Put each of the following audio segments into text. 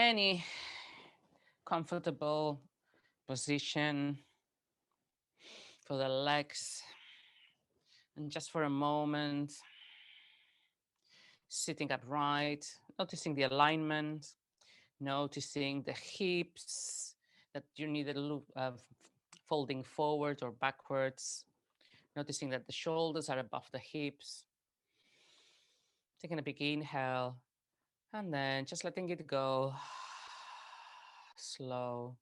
any comfortable position for the legs. And just for a moment, sitting upright, noticing the alignment, noticing the hips that you need a little folding forward or backwards, noticing that the shoulders are above the hips. Taking a big inhale and then just letting it go. Slow.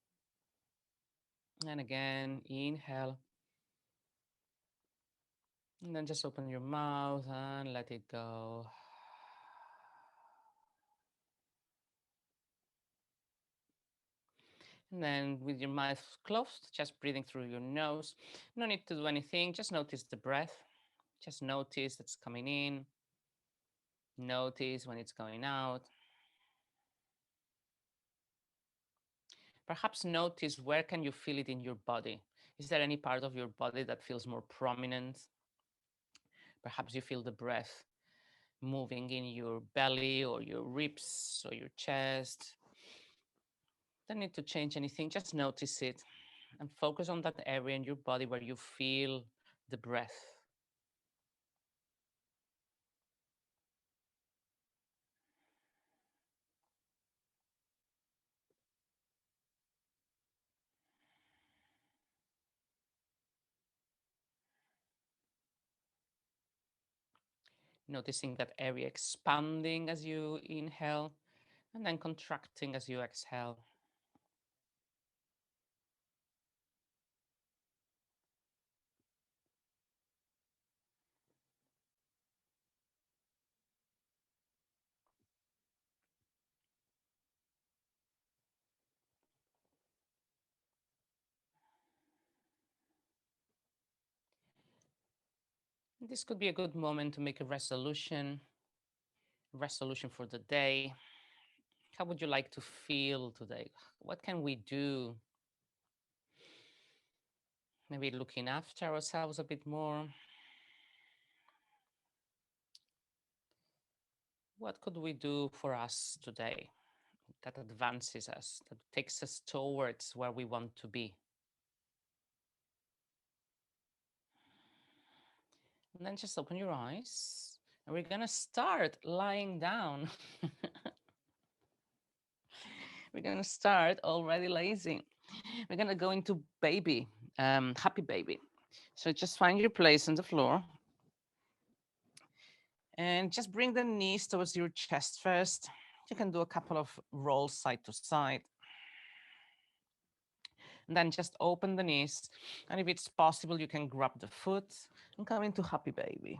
And again, inhale. And then just open your mouth and let it go. And then with your mouth closed, just breathing through your nose. No need to do anything. Just notice the breath. Just notice that's coming in. Notice when it's going out. Perhaps notice where can you feel it in your body. Is there any part of your body that feels more prominent? Perhaps you feel the breath moving in your belly or your ribs or your chest. Don't need to change anything. Just notice it and focus on that area in your body where you feel the breath. Noticing that area expanding as you inhale and then contracting as you exhale. This could be a good moment to make a resolution for the day. How would you like to feel today? What can we do? Maybe looking after ourselves a bit more. What could we do for us today that advances us, that takes us towards where we want to be? And then just open your eyes. And we're going to start lying down. We're going to start already lazy. We're going to go into baby, happy baby. So just find your place on the floor. And just bring the knees towards your chest first. You can do a couple of rolls side to side. And then just open the knees. And if it's possible, you can grab the foot and come into happy baby.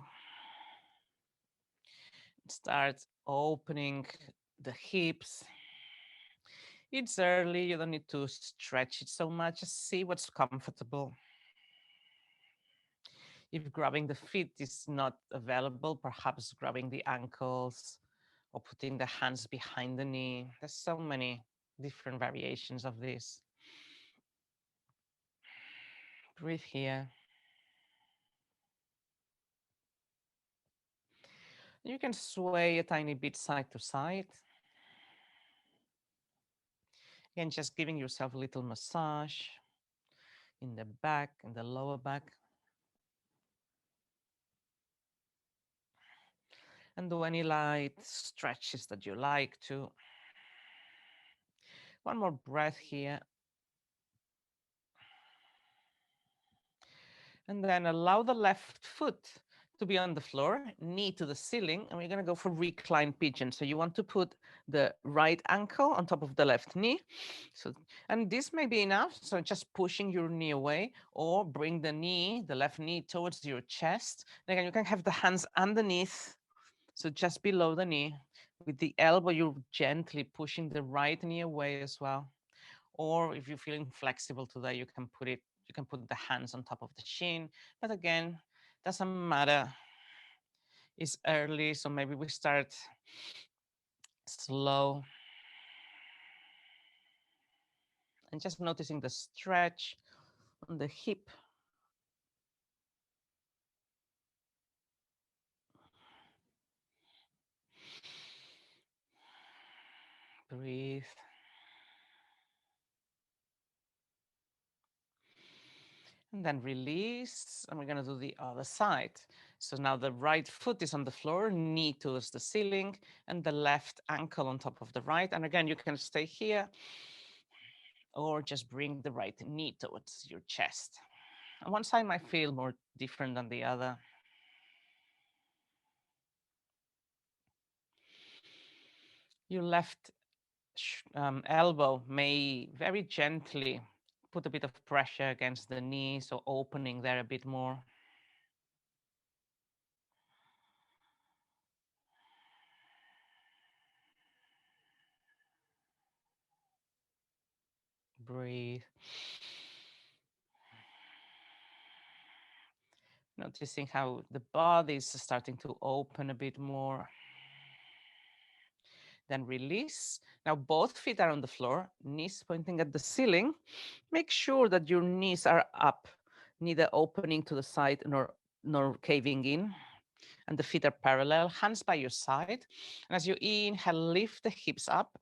Start opening the hips. It's early, you don't need to stretch it so much. Just see what's comfortable. If grabbing the feet is not available, perhaps grabbing the ankles or putting the hands behind the knee. There's so many different variations of this. Breathe here. You can sway a tiny bit side to side. Again, just giving yourself a little massage in the back, in the lower back. And do any light stretches that you like to. One more breath here. And then allow the left foot to be on the floor, knee to the ceiling, and we're going to go for recline pigeon. So you want to put the right ankle on top of the left knee. So, and this may be enough. So just pushing your knee away, or bring the knee, the left knee, towards your chest. And again, you can have the hands underneath, so just below the knee. With the elbow, you're gently pushing the right knee away as well. Or if you're feeling flexible today, you can put the hands on top of the shin. But again, doesn't matter. It's early, so maybe we start slow. And just noticing the stretch on the hip. Breathe. And then release, and we're going to do the other side. So now the right foot is on the floor, knee towards the ceiling, and the left ankle on top of the right. And again, you can stay here or just bring the right knee towards your chest. And one side might feel more different than the other. Your left elbow may very gently put a bit of pressure against the knee, so opening there a bit more. Breathe. Noticing how the body is starting to open a bit more. Then release. Now both feet are on the floor, knees pointing at the ceiling. Make sure that your knees are up, neither opening to the side nor caving in. And the feet are parallel, hands by your side. And as you inhale, lift the hips up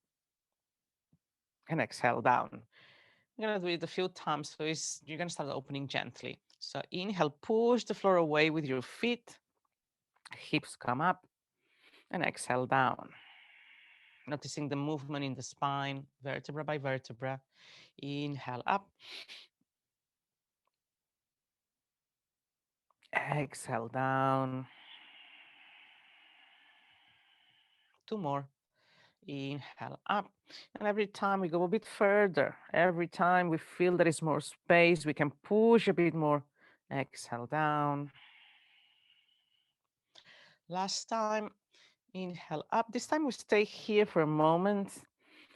and exhale down. I'm going to do it a few times. So you're going to start opening gently. So inhale, push the floor away with your feet. Hips come up and exhale down. Noticing the movement in the spine, vertebra by vertebra. Inhale up. Exhale down. Two more. Inhale up. And every time we go a bit further, every time we feel there is more space, we can push a bit more. Exhale down. Last time, inhale up. This time we stay here for a moment,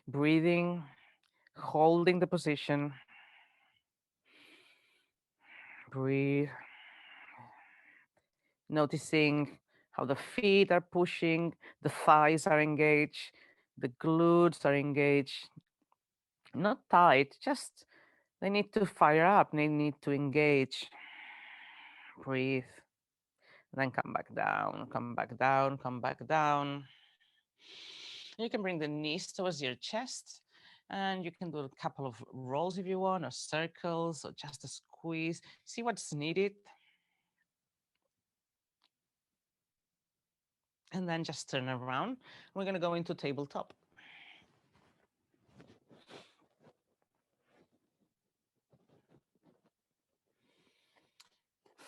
breathing, holding the position. Breathe. Noticing how the feet are pushing, the thighs are engaged, the glutes are engaged. Not tight, just they need to fire up, they need to engage. Breathe. Then come back down, come back down, come back down. You can bring the knees towards your chest, and you can do a couple of rolls if you want, or circles, or just a squeeze. See what's needed. And then just turn around. We're going to go into tabletop.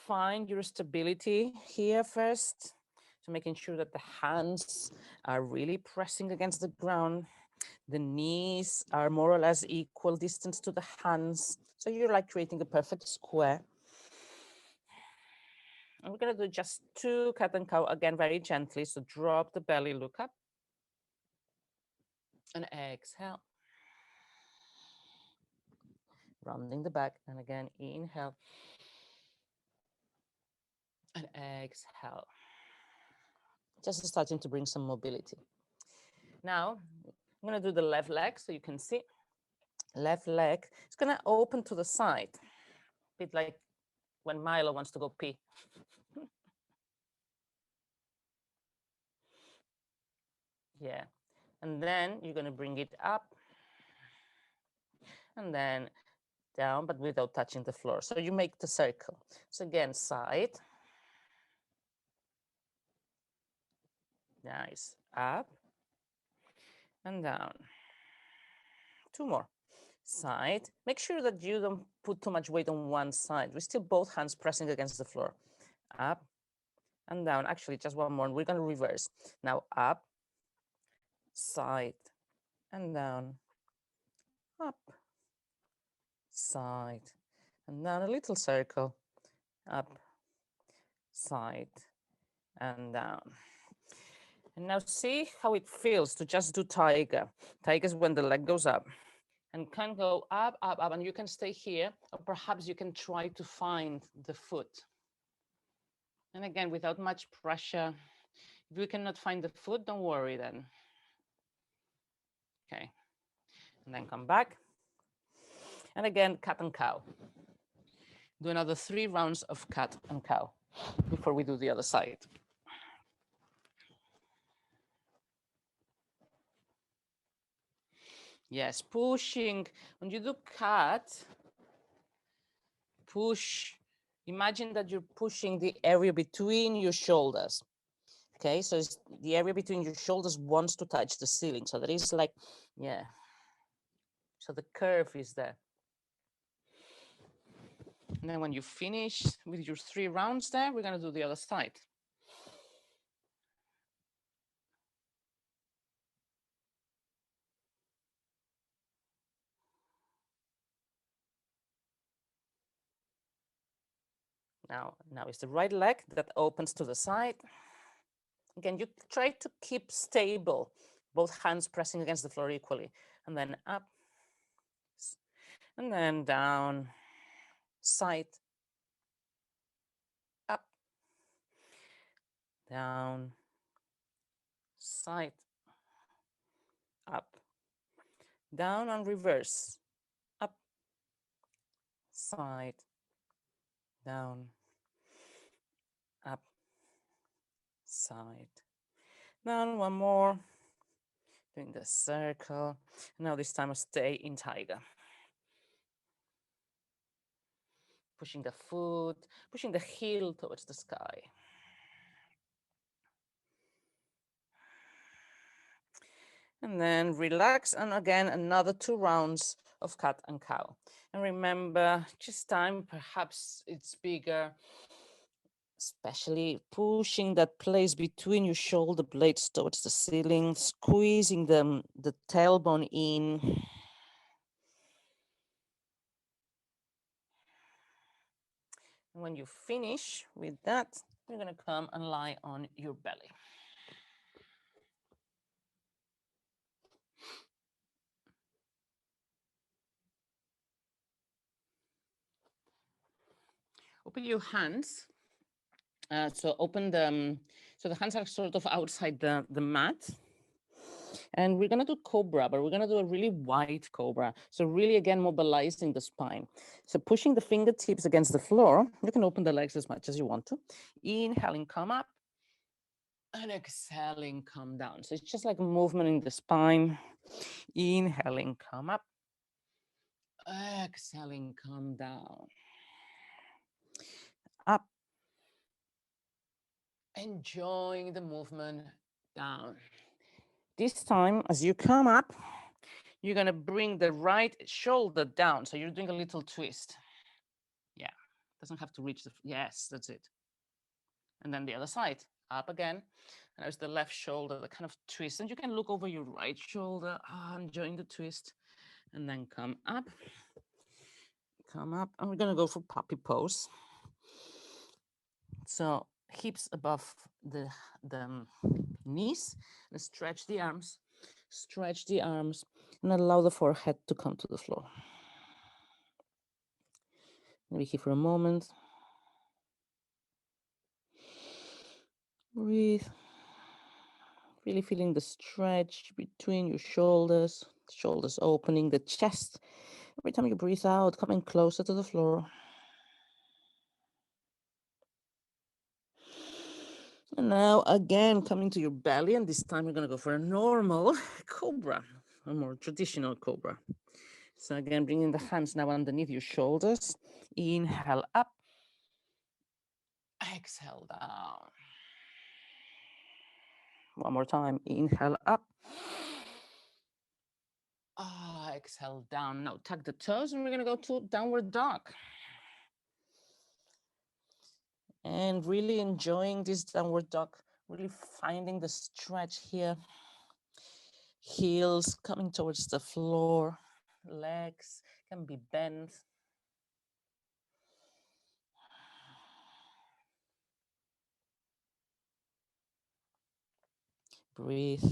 Find your stability here first. So making sure that the hands are really pressing against the ground. The knees are more or less equal distance to the hands. So you're like creating a perfect square. And we're going to do just 2 cat and cow, again, very gently. So drop the belly, look up. And exhale. Rounding the back. And again, inhale. And exhale. Just starting to bring some mobility. Now, I'm going to do the left leg so you can see. Left leg is going to open to the side. A bit like when Milo wants to go pee. Yeah. And then you're going to bring it up. And then down, but without touching the floor. So you make the circle. So again, side. Nice. Up and down. 2 more. Side. Make sure that you don't put too much weight on one side. We still both hands pressing against the floor. Up and down. Actually, just 1 more. We're going to reverse. Now up, side, and down. Up, side, and down. A little circle. Up, side, and down. And now see how it feels to just do tiger. Tiger is when the leg goes up. And can go up, up, up, and you can stay here, or perhaps you can try to find the foot. And again, without much pressure. If you cannot find the foot, don't worry then. Okay, and then come back. And again, cat and cow. Do another 3 rounds of cat and cow before we do the other side. Yes, pushing. When you do cat, push. Imagine that you're pushing the area between your shoulders. Okay, so it's the area between your shoulders wants to touch the ceiling. So that is like, yeah. So the curve is there. And then when you finish with your 3 rounds there, we're going to do the other side. Now it's the right leg that opens to the side. Again, you try to keep stable, both hands pressing against the floor equally, and then up, and then down, side, up, down, side, up, down and reverse, up, side, down, up, side, down, one more, doing the circle. Now this time I'll stay in tiger. Pushing the foot, pushing the heel towards the sky. And then relax, and again, another 2 rounds of cat and cow. And remember, just time, perhaps it's bigger, especially pushing that place between your shoulder blades towards the ceiling, squeezing the tailbone in. And when you finish with that, you're going to come and lie on your belly. Open your hands. So open so the hands are sort of outside the mat. And we're going to do Cobra, but we're going to do a really wide Cobra. So really, again, mobilizing the spine. So pushing the fingertips against the floor. You can open the legs as much as you want to. Inhaling, come up. And exhaling, come down. So it's just like a movement in the spine. Inhaling, come up. Exhaling, come down. Up. Enjoying the movement down. This time, as you come up, you're going to bring the right shoulder down. So you're doing a little twist. Yeah, doesn't have to reach the, yes, that's it. And then the other side, up again. And there's the left shoulder, the kind of twist. And you can look over your right shoulder, enjoying the twist. And then come up. Come up. And we're going to go for puppy pose. So hips above the knees. And stretch the arms. Stretch the arms. And allow the forehead to come to the floor. Maybe here for a moment. Breathe. Really feeling the stretch between your shoulders opening, the chest. Every time you breathe out, coming closer to the floor. And now again, coming to your belly, and this time we're going to go for a normal Cobra, a more traditional Cobra. So again, bringing the hands now underneath your shoulders. Inhale up. Exhale down. One more time. Inhale up. Exhale down. Now tuck the toes, and we're going to go to downward dog. And really enjoying this downward dog. Really finding the stretch here. Heels coming towards the floor. Legs can be bent. Breathe.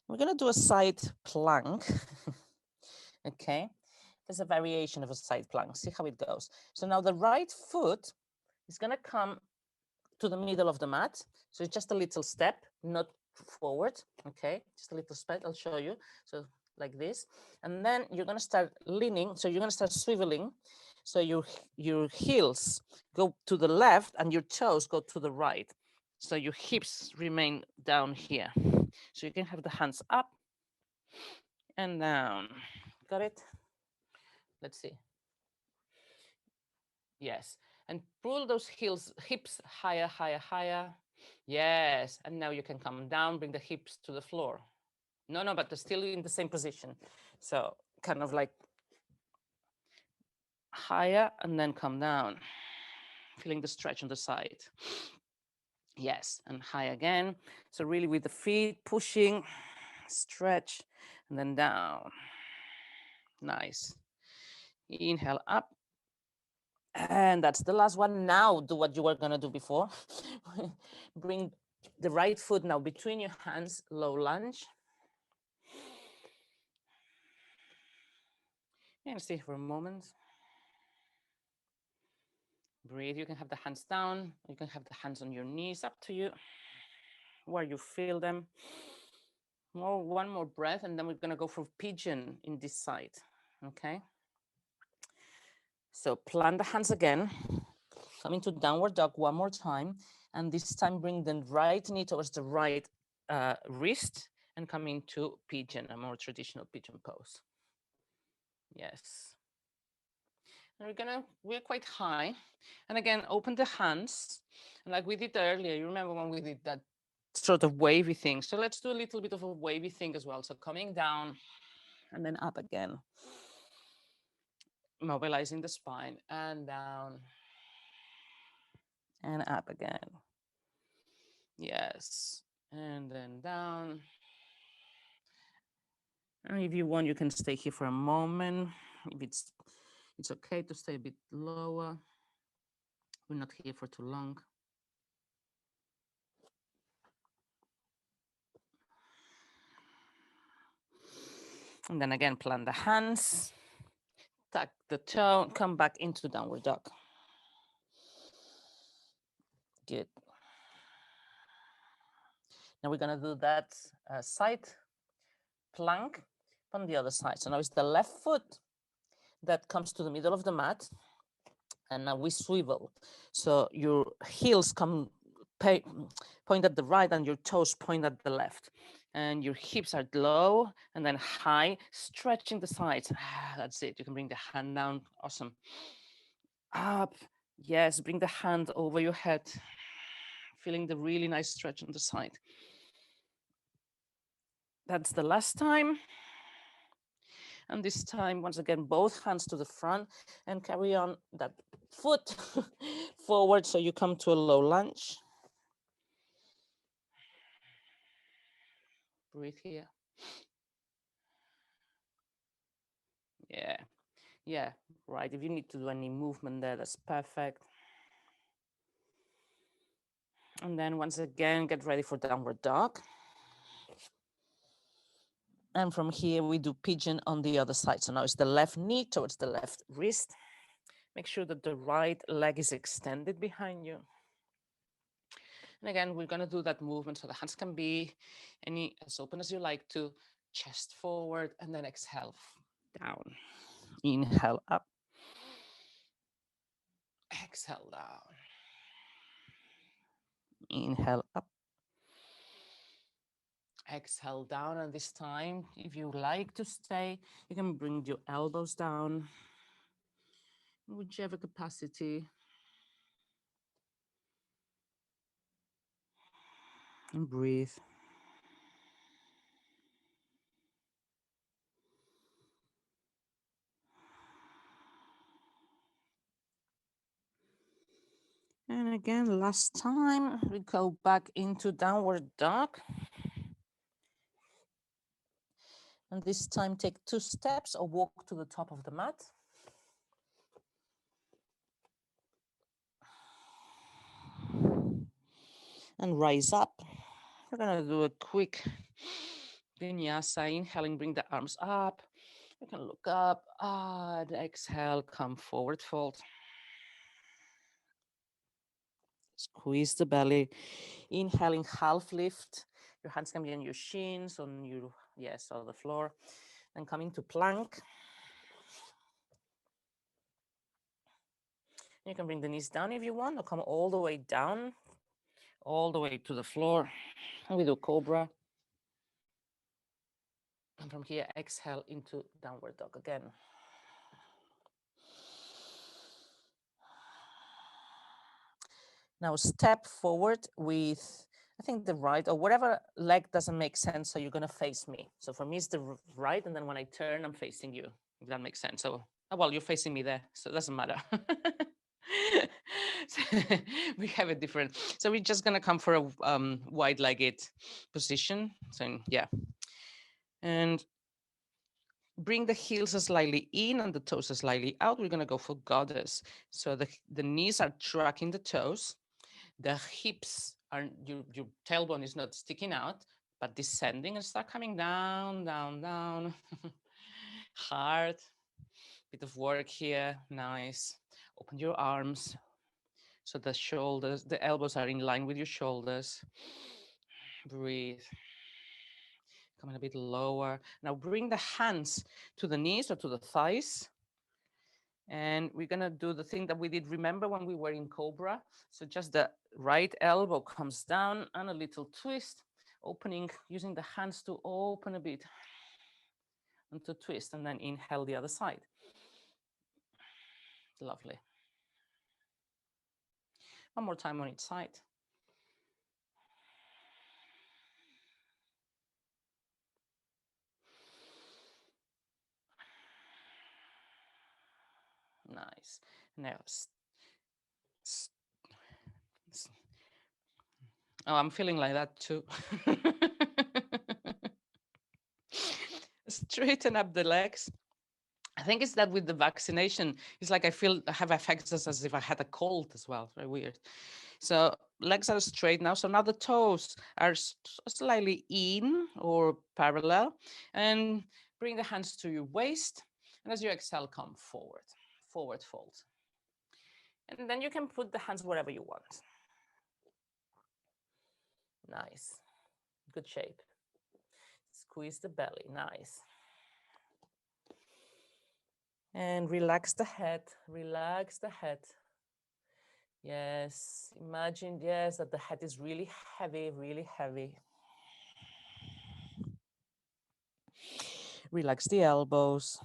We're going to do a side plank. Okay. There's a variation of a side plank. See how it goes. So now the right foot is going to come to the middle of the mat. So it's just a little step, not forward. Okay. Just a little step. I'll show you. So like this. And then you're going to start leaning. So you're going to start swiveling. So your heels go to the left and your toes go to the right. So your hips remain down here. So you can have the hands up and down. Got it? Let's see. Yes. And pull those hips higher, higher, higher. Yes. And now you can come down, bring the hips to the floor. No, but they're still in the same position. So kind of like higher and then come down, feeling the stretch on the side. Yes, and high again. So really with the feet pushing, stretch, and then down. Nice. Inhale up. And that's the last one. Now do what you were going to do before. Bring the right foot now between your hands, low lunge. And stay for a moment. Breathe. You can have the hands down. You can have the hands on your knees, up to you, where you feel them. One more breath, and then we're going to go for pigeon in this side. Okay. So plant the hands again. Come into downward dog one more time. And this time bring the right knee towards the right wrist and come into pigeon, a more traditional pigeon pose. Yes. And we're quite high. And again, open the hands. And like we did earlier, you remember when we did that sort of wavy thing. So let's do a little bit of a wavy thing as well. So coming down and then up again. Mobilizing the spine and down and up again. Yes. And then down. And if you want, you can stay here for a moment. If it's okay to stay a bit lower. We're not here for too long. And then again, plant the hands, tuck the toe, come back into downward dog. Good. Now we're gonna do that side plank on the other side. So now it's the left foot that comes to the middle of the mat. And now we swivel. So your heels point at the right and your toes point at the left. And your hips are low and then high, stretching the sides. That's it. You can bring the hand down. Awesome. Up. Yes, bring the hand over your head. Feeling the really nice stretch on the side. That's the last time. And this time, once again, both hands to the front and carry on that foot forward so you come to a low lunge. Breathe here. Yeah, right. If you need to do any movement there, that's perfect. And then once again, get ready for downward dog. And from here, we do pigeon on the other side. So now it's the left knee towards the left wrist. Make sure that the right leg is extended behind you. And again, we're gonna do that movement so the hands can be as open as you like to, chest forward, and then exhale down. Inhale up. Exhale down. Inhale up. Exhale down, and this time, if you like to stay, you can bring your elbows down, whichever capacity. And breathe. And again, last time, we go back into downward dog. And this time, take 2 steps or walk to the top of the mat. And rise up. We're gonna do a quick vinyasa. Inhaling, bring the arms up. You can look up. And exhale, come forward fold. Squeeze the belly. Inhaling, half lift. Your hands can be on your shins, on the floor. And coming to plank. You can bring the knees down if you want, or come all the way down, all the way to the floor. And we do Cobra. And from here, exhale into downward dog again. Now step forward with, I think, the right or whatever leg doesn't make sense. So you're going to face me. So for me, it's the right. And then when I turn, I'm facing you, if that makes sense. So, oh, well, you're facing me there. So it doesn't matter. So we have a different. So we're just going to come for a wide-legged position. So, yeah. And bring the heels slightly in and the toes slightly out. We're going to go for goddess. So the knees are tracking the toes. The hips are, your tailbone is not sticking out, but descending and start coming down, down, down. Hard. Bit of work here. Nice. Open your arms. So the shoulders, the elbows are in line with your shoulders. Breathe. Coming a bit lower. Now bring the hands to the knees or to the thighs. And we're gonna do the thing that we did, remember when we were in Cobra? So just the right elbow comes down and a little twist, opening, using the hands to open a bit and to twist, and then inhale the other side. Lovely. One more time on each side. Nice. Now, oh, I'm feeling like that too. Straighten up the legs. I think it's that with the vaccination, it's like I have effects as if I had a cold as well. Very weird. So legs are straight now. So now the toes are slightly in or parallel, and bring the hands to your waist. And as you exhale, come forward, forward fold. And then you can put the hands wherever you want. Nice. Good shape. Squeeze the belly. Nice. And relax the head. Relax the head. Yes. Imagine, yes, that the head is really heavy, really heavy. Relax the elbows.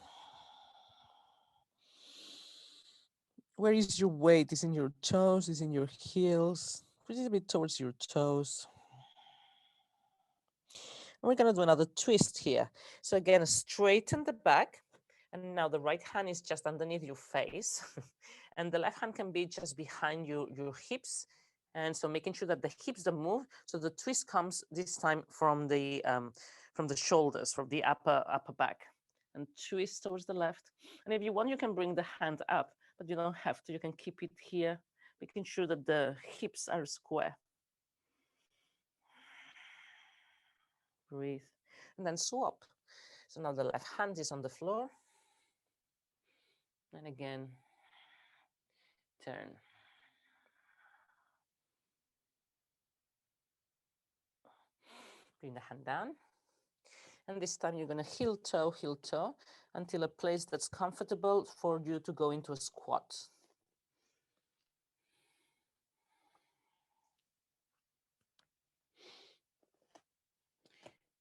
Where is your weight? Is in your toes? Is in your heels? Push it a bit towards your toes. And we're going to do another twist here. So again, straighten the back. And now the right hand is just underneath your face. And the left hand can be just behind your hips. And so making sure that the hips don't move. So the twist comes this time from the shoulders, from the upper back. And twist towards the left. And if you want, you can bring the hand up, but you don't have to. You can keep it here, making sure that the hips are square. Breathe. And then swap. So now the left hand is on the floor. And again, turn. Bring the hand down. And this time you're going to heel toe, until a place that's comfortable for you to go into a squat.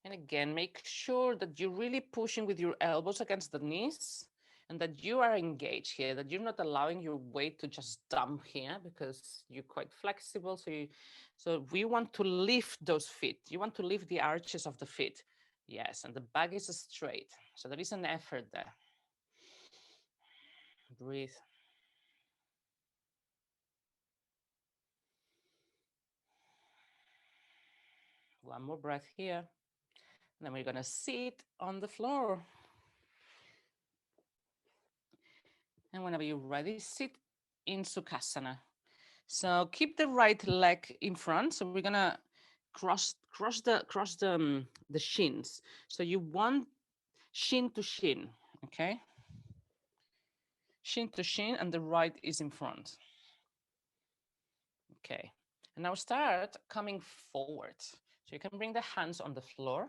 And again, make sure that you're really pushing with your elbows against the knees and that you are engaged here, that you're not allowing your weight to just dump here because you're quite flexible. So we want to lift those feet. You want to lift the arches of the feet. Yes, and the back is straight. So there is an effort there. Breathe. One more breath here. And then we're going to sit on the floor. And whenever you're ready, sit in Sukhasana. So keep the right leg in front. So we're gonna cross the shins. So you want shin to shin, okay? Shin to shin, and the right is in front. Okay. And now start coming forward. So you can bring the hands on the floor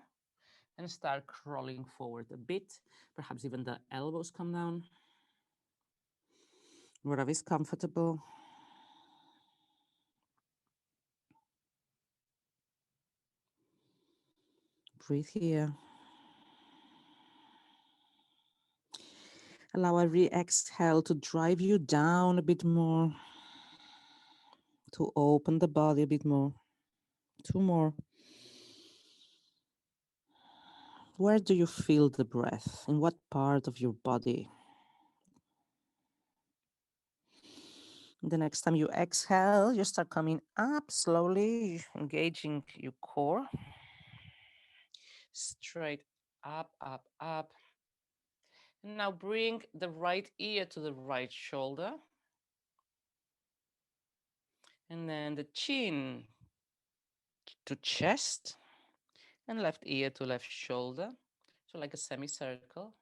and start crawling forward a bit. Perhaps even the elbows come down. Whatever is comfortable. Breathe here. Allow every exhale to drive you down a bit more. to open the body a bit more. Two more. Where do you feel the breath? In what part of your body? The next time you exhale, you start coming up slowly, engaging your core. Straight up, up, up. And now bring the right ear to the right shoulder. And then the chin to chest. And left ear to left shoulder. So like a semicircle.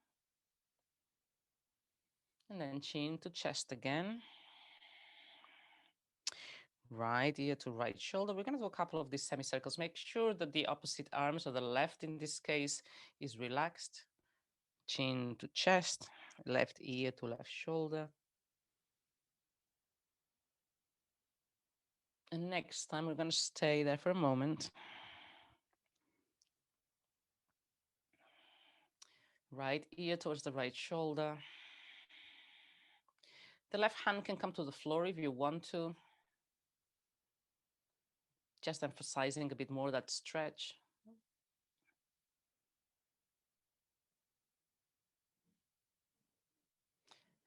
And then chin to chest again. Right ear to right shoulder. We're going to do a couple of these semicircles. Make sure that the opposite arm, so the left in this case, is relaxed. Chin to chest, left ear to left shoulder. And next time we're going to stay there for a moment. Right ear towards the right shoulder. The left hand can come to the floor if you want to. Just emphasizing a bit more that stretch.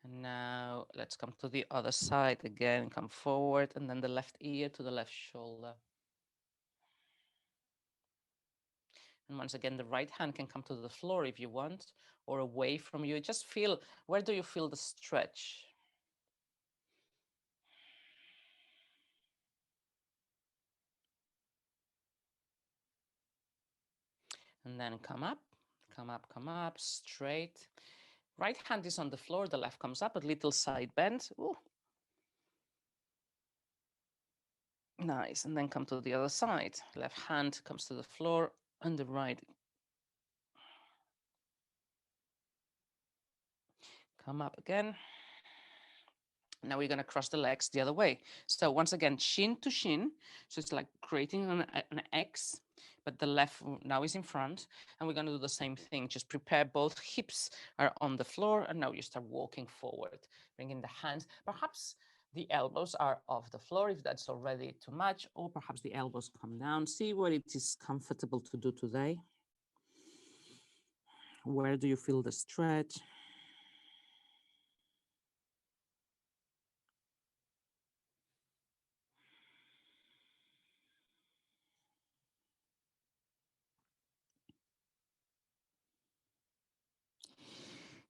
And now let's come to the other side again. Come forward and then the left ear to the left shoulder. And once again, the right hand can come to the floor if you want, or away from you. Just feel, where do you feel the stretch? And then come up, come up, come up, straight. Right hand is on the floor, the left comes up, a little side bend. Ooh. Nice, and then come to the other side. Left hand comes to the floor and the right. Come up again. Now we're going to cross the legs the other way. So once again, shin to shin. So it's like creating an X, but the left now is in front. And we're going to do the same thing. Just prepare both hips are on the floor. And now you start walking forward, bringing the hands. Perhaps the elbows are off the floor if that's already too much, or perhaps the elbows come down. See what it is comfortable to do today. Where do you feel the stretch?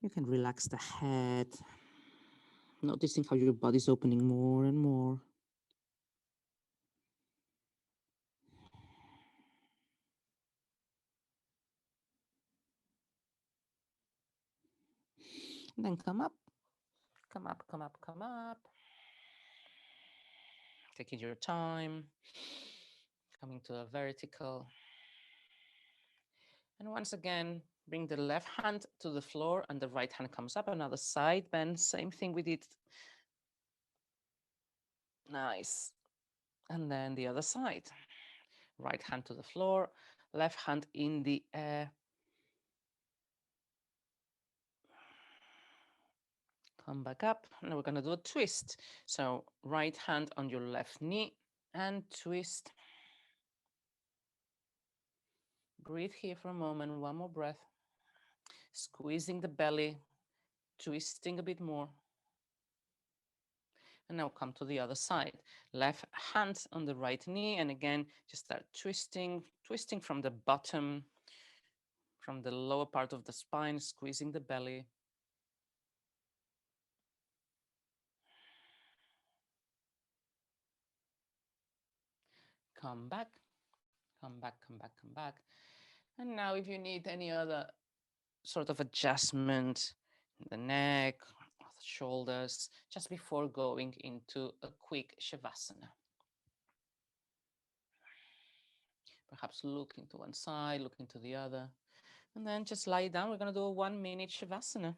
You can relax the head, noticing how your body's opening more and more. And then come up, come up, come up, come up. Taking your time, coming to a vertical. And once again, bring the left hand to the floor and the right hand comes up. Another side bend, same thing we did. Nice. And then the other side. Right hand to the floor, left hand in the air. Come back up. Now we're going to do a twist. So right hand on your left knee and twist. Breathe here for a moment. One more breath. Squeezing the belly, twisting a bit more. And now come to the other side. Left hand on the right knee. And again, just start twisting, twisting from the bottom, from the lower part of the spine, squeezing the belly. Come back, come back, come back, come back. And now if you need any other sort of adjustment in the neck, the shoulders, just before going into a quick Shavasana. Perhaps looking to one side, looking to the other, and then just lie down. We're going to do a 1-minute Shavasana.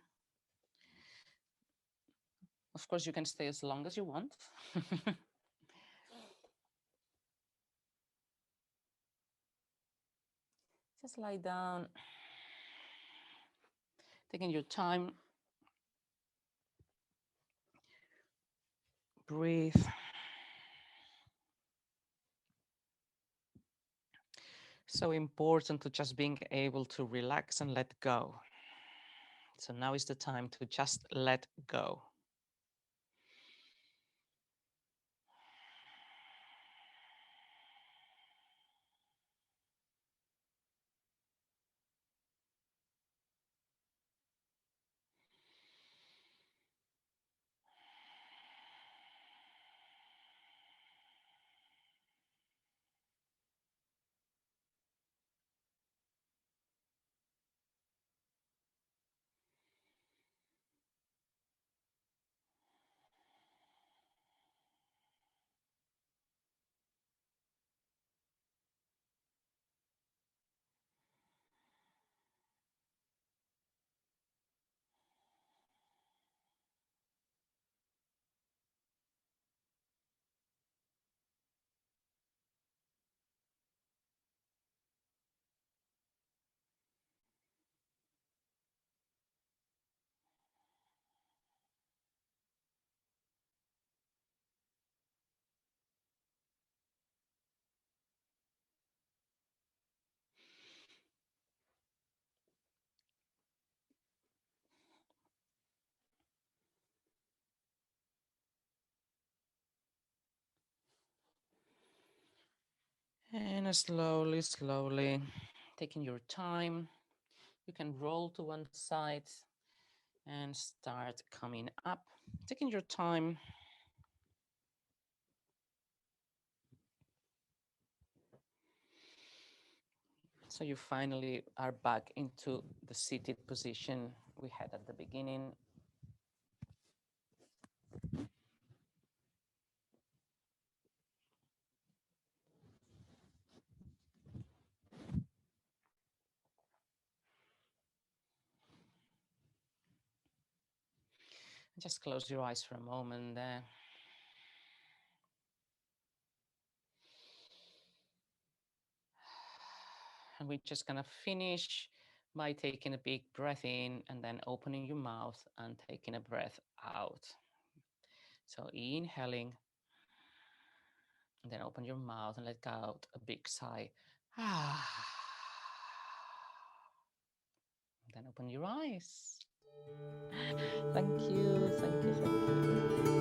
Of course, you can stay as long as you want. Just lie down, taking your time. Breathe. So important to just being able to relax and let go. So now is the time to just let go. And slowly, slowly, taking your time, you can roll to one side and start coming up. Taking your time. So you finally are back into the seated position we had at the beginning. Just close your eyes for a moment there. And we're just gonna finish by taking a big breath in and then opening your mouth and taking a breath out. So inhaling, and then open your mouth and let out a big sigh. Then open your eyes. Thank you, thank you, thank you.